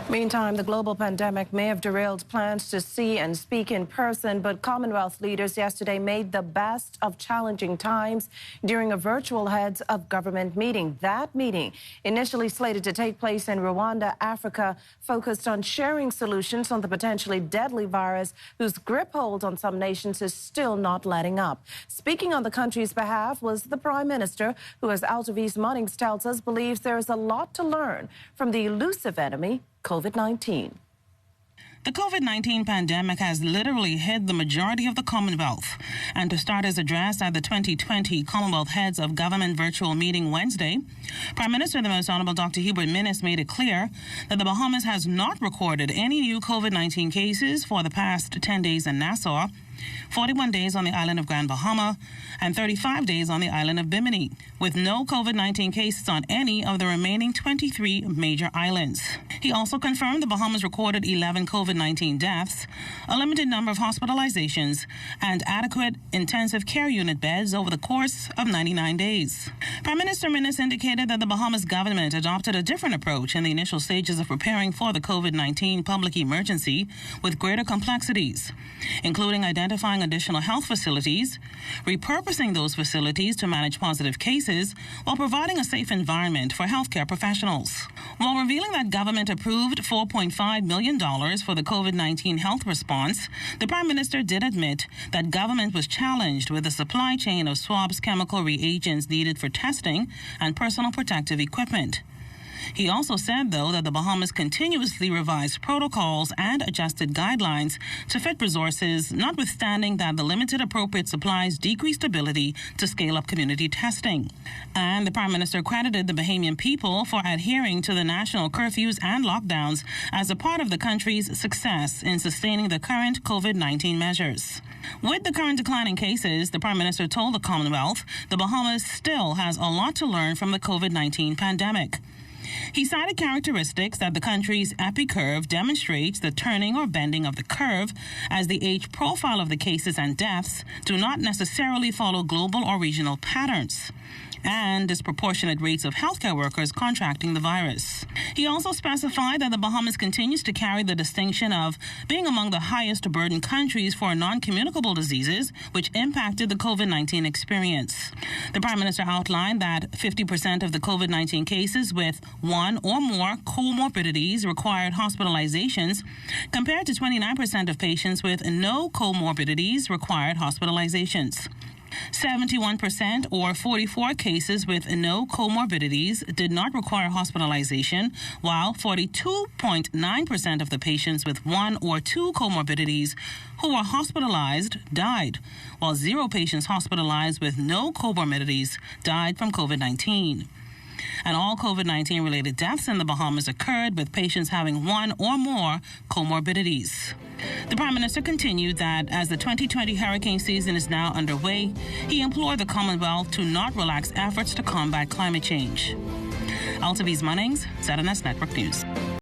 Meantime, the global pandemic may have derailed plans to see and speak in person, but Commonwealth leaders yesterday made the best of challenging times during a virtual heads of government meeting. That meeting, initially slated to take place in Rwanda, Africa, focused on sharing solutions on the potentially deadly virus whose grip hold on some nations is still not letting up. Speaking on the country's behalf was the Prime Minister, who, as Altavis Munnings tells us, believes there is a lot to learn from the elusive enemy, COVID-19. The COVID-19 pandemic has literally hit the majority of the Commonwealth. And to start his address at the 2020 Commonwealth Heads of Government virtual meeting Wednesday, Prime Minister the Most Honourable Dr. Hubert Minnis made it clear that the Bahamas has not recorded any new COVID-19 cases for the past 10 days in Nassau, 41 days on the island of Grand Bahama, and 35 days on the island of Bimini, with no COVID-19 cases on any of the remaining 23 major islands. He also confirmed the Bahamas recorded 11 COVID-19 deaths, a limited number of hospitalizations, and adequate intensive care unit beds over the course of 99 days. Prime Minister Minnis indicated that the Bahamas government adopted a different approach in the initial stages of preparing for the COVID-19 public emergency with greater complexities, including identifying additional health facilities, repurposing those facilities to manage positive cases, while providing a safe environment for healthcare professionals. While revealing that government approved $4.5 million for the COVID-19 health response, the Prime Minister did admit that government was challenged with the supply chain of swabs, chemical reagents needed for testing, and personal protective equipment. He also said, though, that the Bahamas continuously revised protocols and adjusted guidelines to fit resources, notwithstanding that the limited appropriate supplies decreased ability to scale up community testing. And the Prime Minister credited the Bahamian people for adhering to the national curfews and lockdowns as a part of the country's success in sustaining the current COVID-19 measures. With the current decline in cases, the Prime Minister told the Commonwealth the Bahamas still has a lot to learn from the COVID-19 pandemic. He cited characteristics that the country's epi curve demonstrates the turning or bending of the curve, as the age profile of the cases and deaths do not necessarily follow global or regional patterns, and disproportionate rates of healthcare workers contracting the virus. He also specified that the Bahamas continues to carry the distinction of being among the highest burden countries for non-communicable diseases, which impacted the COVID-19 experience. The Prime Minister outlined that 50% of the COVID-19 cases with one or more comorbidities required hospitalizations, compared to 29% of patients with no comorbidities required hospitalizations. 71% or 44 cases with no comorbidities did not require hospitalization, while 42.9% of the patients with one or two comorbidities who were hospitalized died, while 0 patients hospitalized with no comorbidities died from COVID-19. And all COVID-19 related deaths in the Bahamas occurred with patients having one or more comorbidities. The Prime Minister continued that as the 2020 hurricane season is now underway, he implored the Commonwealth to not relax efforts to combat climate change. Altavis Munnings, ZNS Network News.